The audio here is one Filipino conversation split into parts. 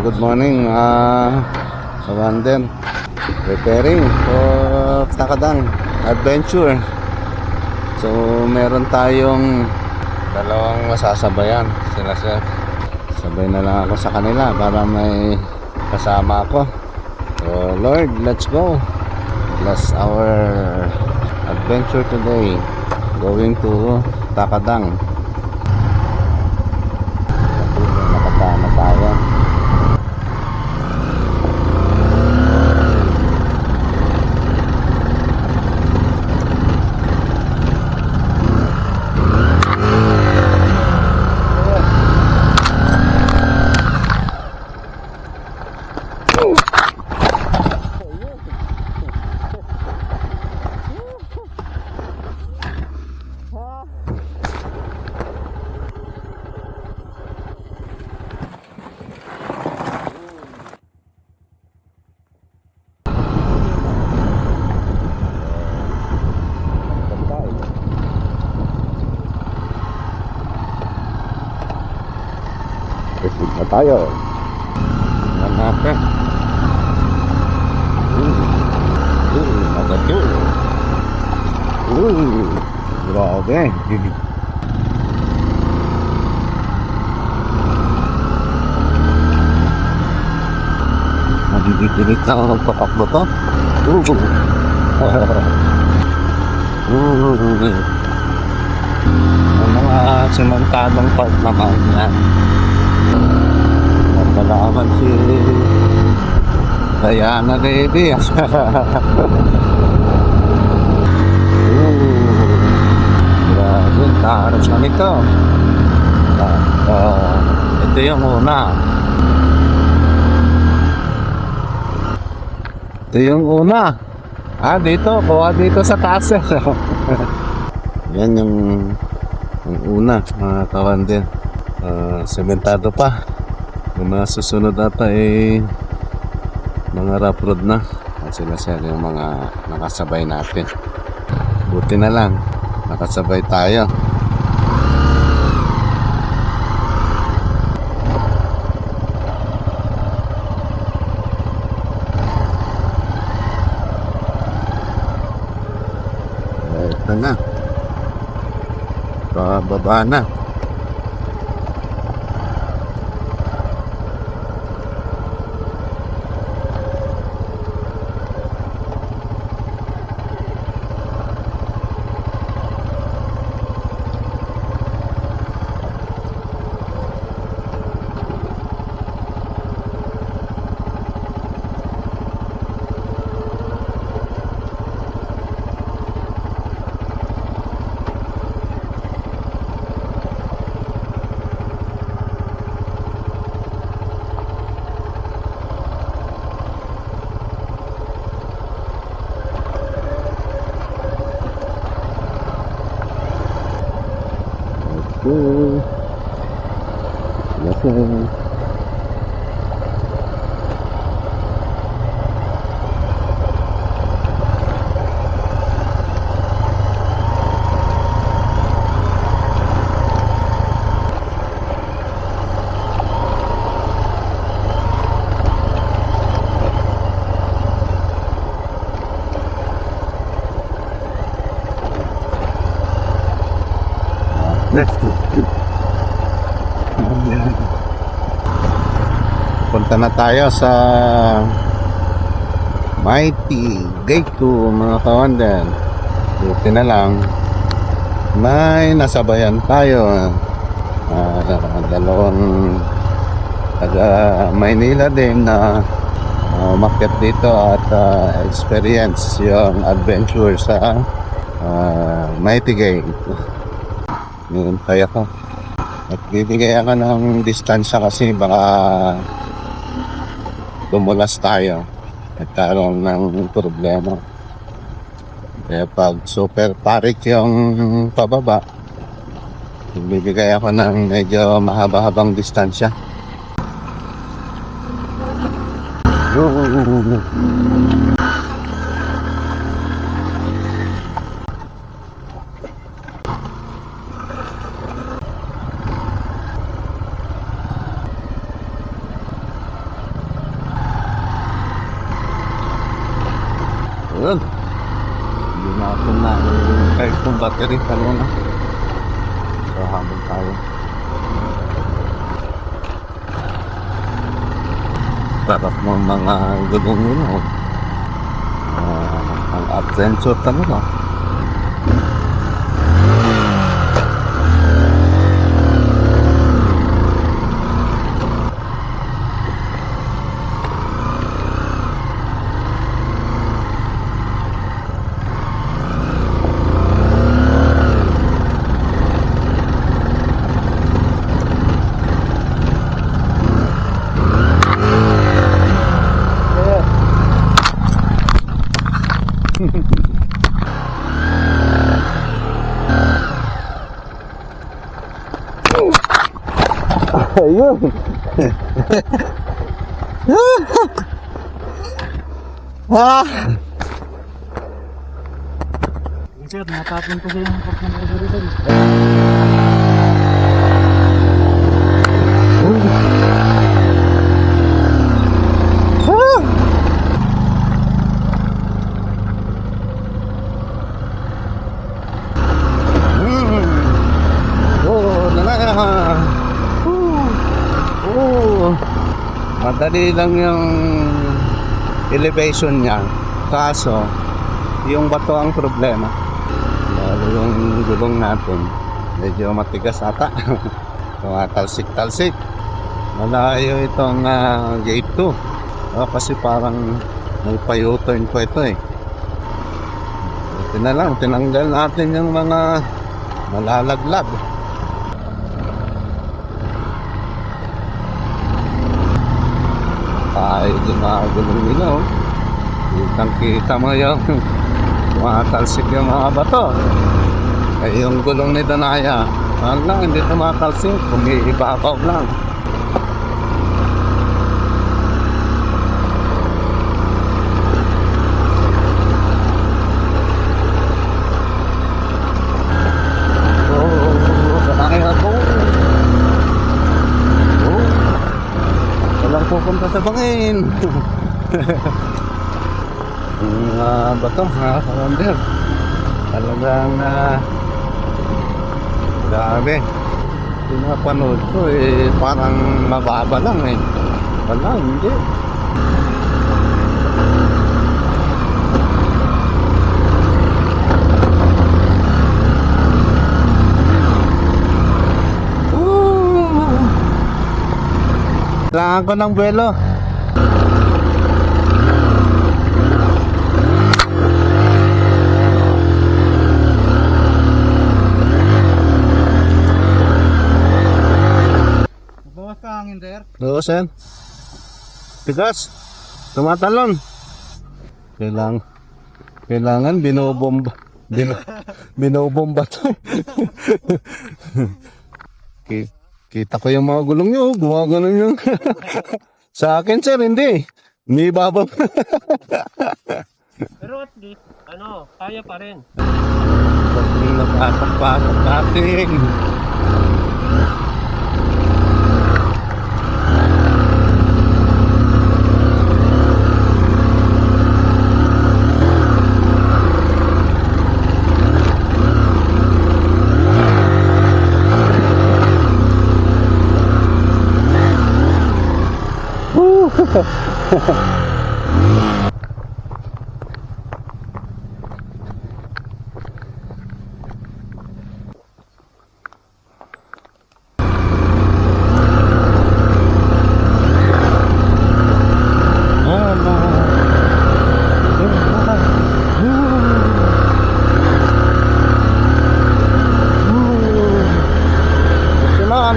good morning sa Wander. Preparing for Takadang Adventure. So meron tayong dalawang masasabayan. Sila sir. Sabay na lang ako sa kanila para may kasama ako. So Lord, let's go. Bless our adventure today. Going to Takadang. Nakatama tayo. Resig na tayo. Nanaka. Agad yun. Grabe. Magigit-git na ako magpapakbo to. Ang mga simantadong part naman yan. Nagpalaman si Diana baby. Grabe, taras na nito. Ito yung una. Ito yung una. Dito. Kuha dito sa taas. Yan yung una, mga kawander. Sementado pa. Yung mga susunod ata ay mga rough road na. At sila yung mga nakasabay natin. Buti na lang nakasabay tayo. Ito na, pababa na. Okay. Punta na tayo sa Mighty Gate 2 mga kawander. Buti na lang may nasabayan tayo. Dalawang taga Maynila din na umakyat dito at experience yung adventure sa Mighty Gate. Ngayon kaya ko at bibigay ako ng distansya kasi baka dumulas tayo at karoon ng problema. Kaya pag super parik yung pababa, bibigay ako ng medyo mahaba-habang distansya. natin na kahit kung battery kanina. So habang tayo. Sarap ng mga gulong nila. Ang adventure talaga. Ayun. Ah! Sir, natapon ko sa yung pagkakaragaritan. Madali lang yung elevation niya, kaso yung bato ang problema. Lalo yung gulong natin medyo matigas ata. Tumatalsik-talsik. Malayo itong gate 2 kasi parang may pa-U-turn pa ito eh. Ito na lang, tinanggal natin yung mga malalaglag. Ay, yung mga gulong nila, oh. Kitang-kita mo yung tumatalsik yung mga bato. Eh, yung gulong ni Danaya, lang, hindi tumatalsik, kumiibabaw lang. Danaya po. Walang pupunta sa bangin. Bato, mga kawander. Talagang grabe. Yung napanood ko parang mababa lang eh. Wala, hindi. Kailangan ko ng buwelo. Bawas ka hangin, sir. Oo, sir. Tigas. Tumatalon. Kailangan binobomba. Binobomba to. Kita ko yung mga gulong nyo. Gumagano yung sa akin, sir, hindi. May babab. Pero at least, kaya pa rin. Nakatak-patak natin.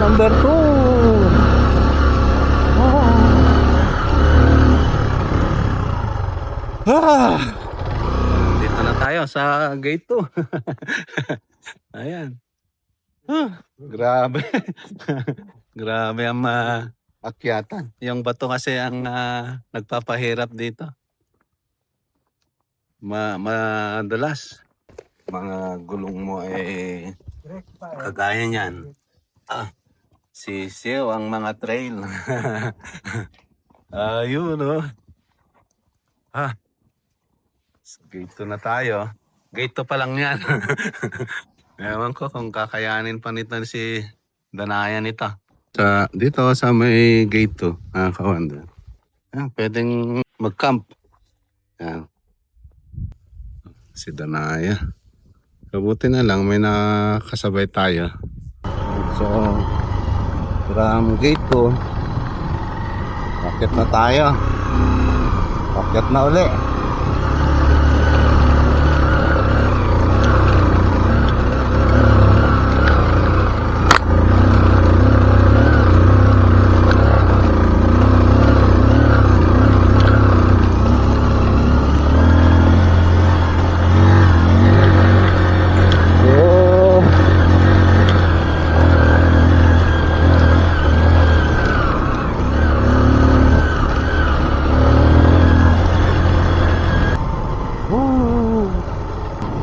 Number 2. Dito na tayo sa gate 2. Ayan. Grabe. Grabe ang akyatan. Yung bato kasi ang nagpapahirap dito. Madalas. Mga gulong mo kagaya niyan. Sisiw ang mga trail. Ayun, oh. So, dito na tayo. Gate 2 pa lang yan. Ewan ko kung kakayanin pa nito si Danaya nito. Dito sa may gate 2, kawan. Pwedeng mag-camp. Yan. Si Danaya. Kabuti na lang may nakasabay tayo. So, from gate 2, akit na tayo. Akit na uli.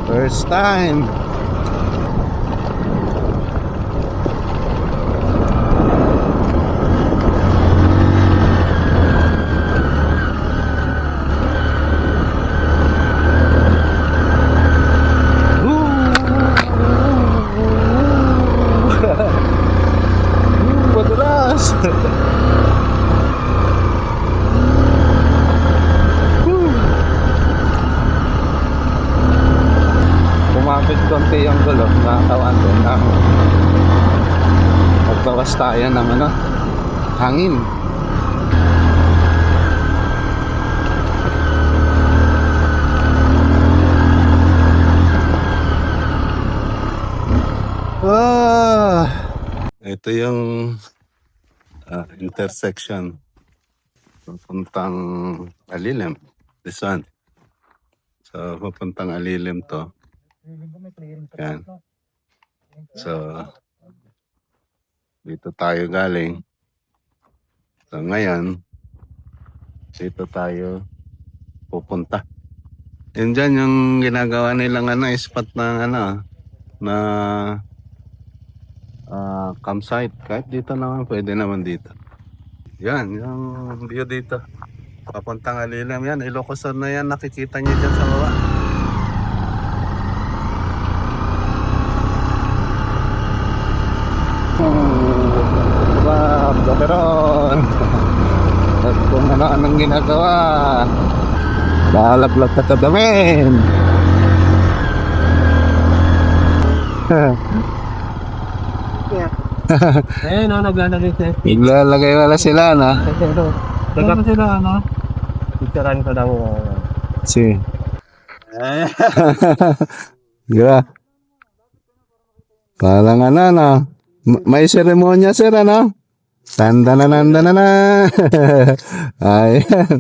First time. Madulas. Kumapit konti yung gulo, nakakawan din na magbawas tayo ng hangin. Ito yung intersection papuntang Alilim. This one. So papuntang Alilim to. Yan. So, dito tayo galing. So, ngayon, dito tayo pupunta. Yan dyan yung ginagawa nilang spot ng na campsite. Kahit dito naman, pwede naman dito. Yan, yung view dito. Papuntang Alilim. Yan, Ilocos Sur na yan. Nakikita nyo dyan sa baba. Dokeron. At kung ano-anong ginagawa, lalaglag ka tadamin. Naglalagay siya. Iglalagay wala sila na. Tagap sila, picturean ko daw. Si. Diba? Parang may seremonya sir Tandananandanana. Ayan.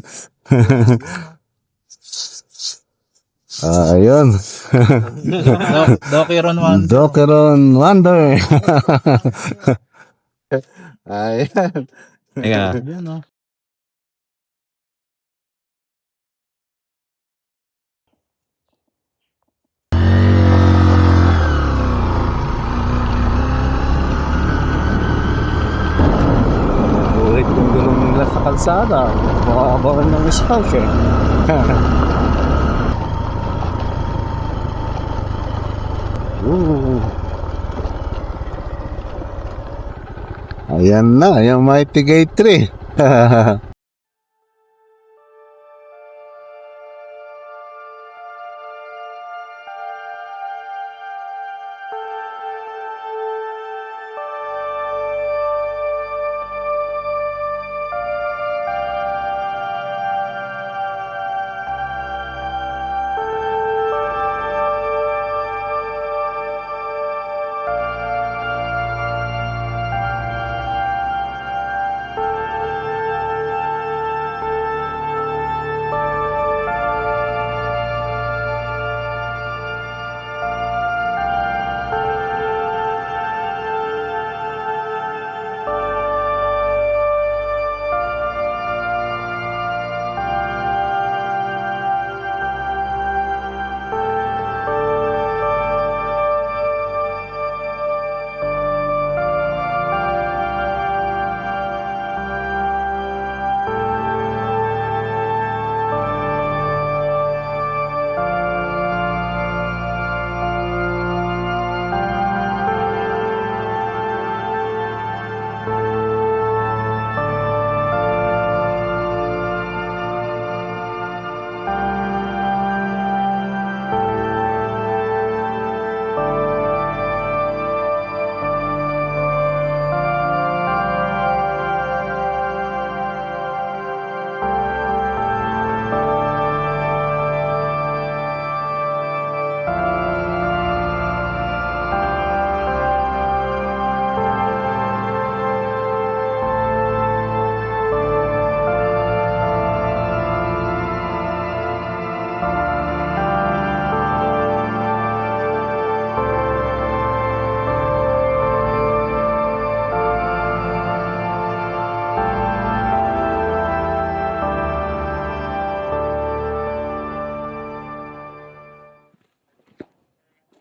Ayun. Dokeron one. Dokeron Wonder. Ayan. Ayan. Sulit yung gulong nila sa kalsada. Makakabawan ng spouse eh. Ayan na, yung Mighty Gate 3.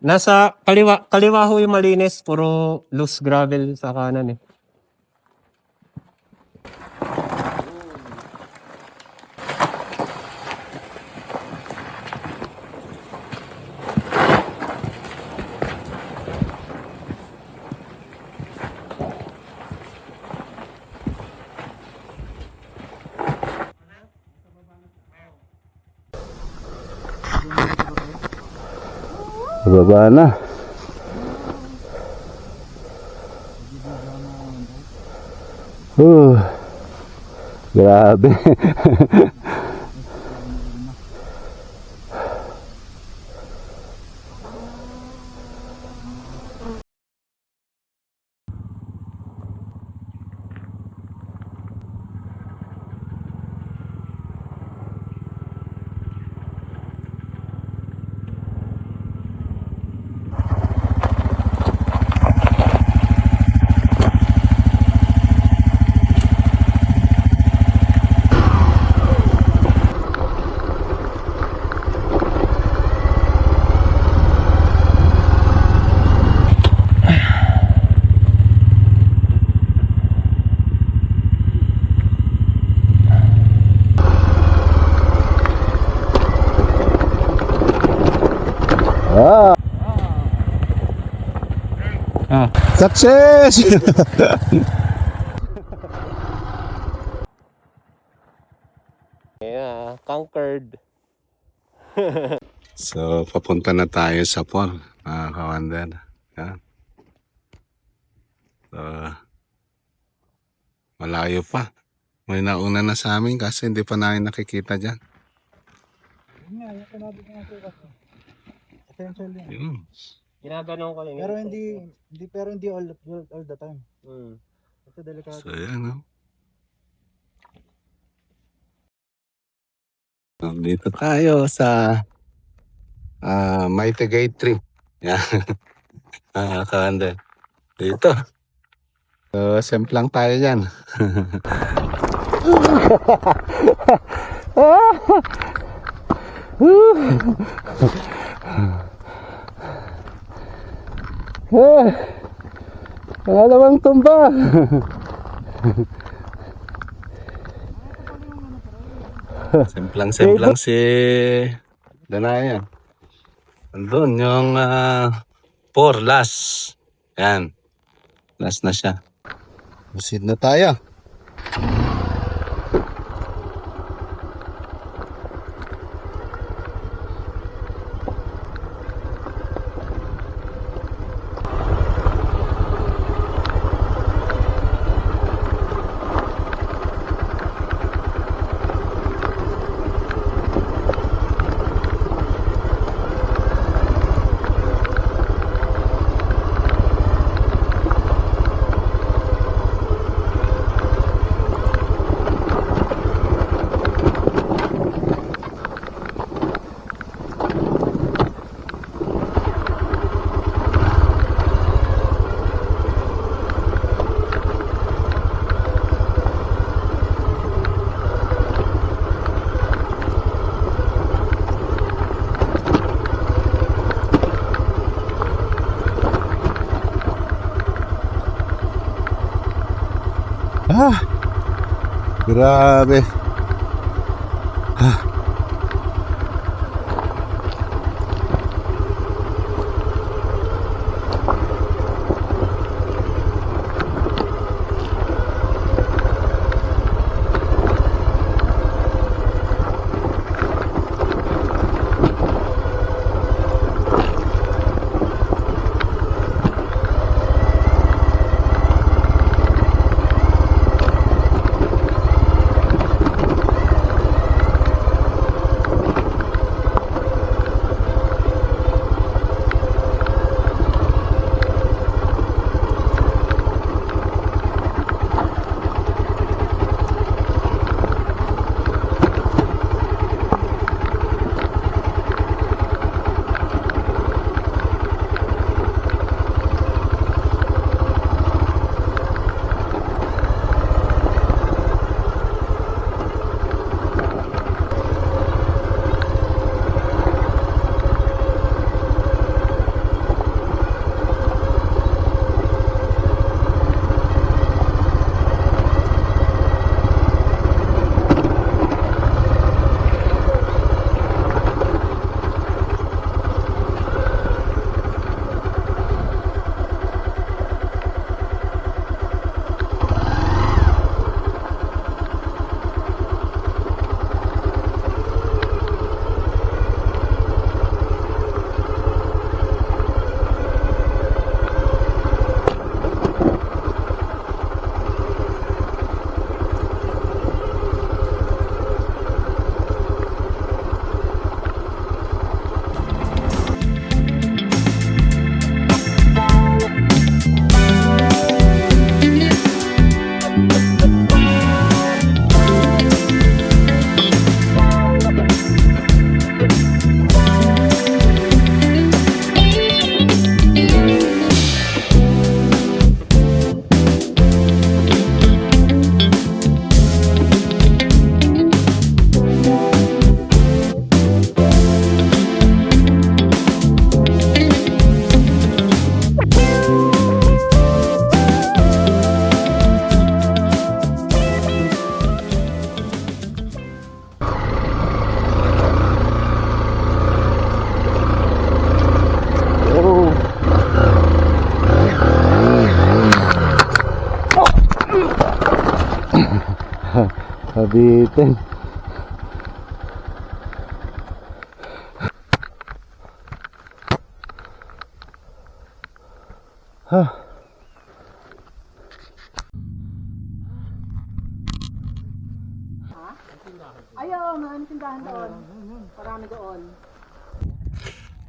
Nasa kaliwa ho yung malinis, puro loose gravel sa kanan eh. Baba na. Grabe. Success! Yeah, conquered. So, papunta na tayo sa Paul, mga kawander. Yan. So, malayo pa. May nauna na sa amin kasi hindi pa namin nakikita dyan. Yun nga, yung sinabi ko nga po kasi. Essential yan. Yun. Ginaganon ko rin. Pero hindi all the time. Kasi delikado. So, yan, no? Dito tayo sa Mighty Gate 3. Yan. Kawander. Dito. So, semplang tayo dyan. Pangalawang tumba. Semplang si Danayan. Andun yung 4 last. Yan. Last na siya. Proceed na tayo. Grabe. bitin. Huh. Ayaw, marami tindahan doon. Marami doon.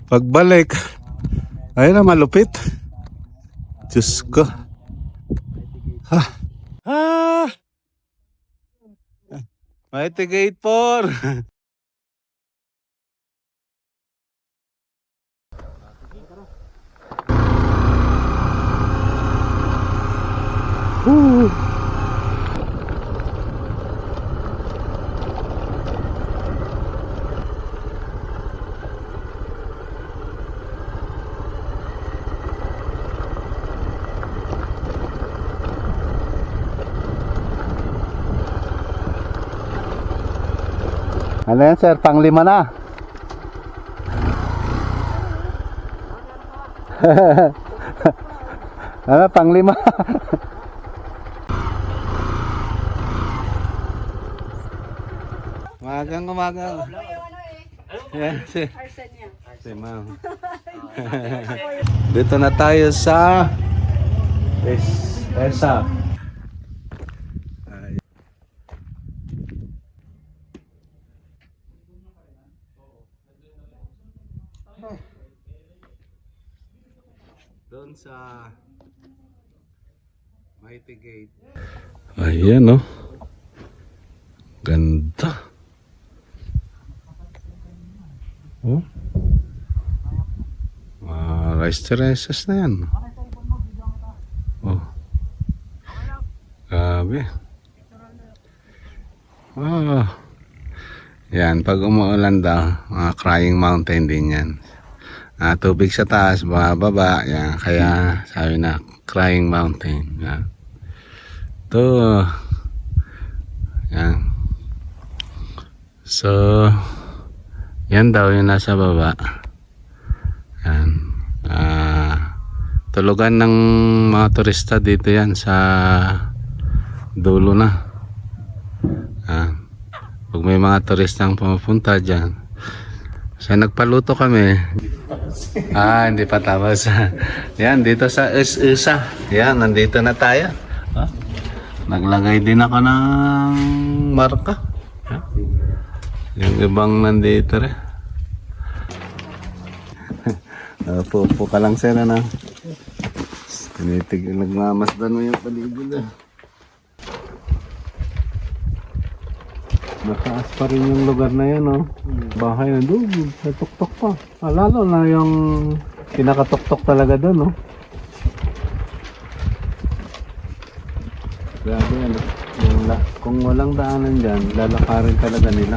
Pagbalik, ayun na malupit. Diyos ko. Ha. Ah! Mighty Gate 4. Woo! Ano yan sir? Panglima na. Ano? Panglima. Umagang umaga. Yan si ma'am. Dito na tayo sa ESA. Doon sa Mighty Gate. Ayan oh. Ganda. Oh. Rice terraces na yan. Oh. Grabe. Yan, pag umuulan daw, crying mountain din yan. Tubig sa taas, bababa. Yan, kaya sabi na crying mountain. Yan. Ito. Yan. So, yan daw yung nasa baba. Yan. Tulugan ng mga turista dito yan sa dulo na. Pag may mga turistang pumupunta dyan. So, nagpaluto kami. Hindi pa tapos. Yan, dito sa ESA. Yan, nandito na tayo. Naglagay din ako ng marka. Yung ibang nandito rin. Pupo ka lang sir, ano? Nagmamasdan mo yung paligid. Mataas pa rin yung lugar na yan, oh. Bahay na doon, natuktok pa. Lalo na yung pinakatuktok talaga doon, oh. Grabe yan. Kung walang daanan dyan, lalakarin talaga nila.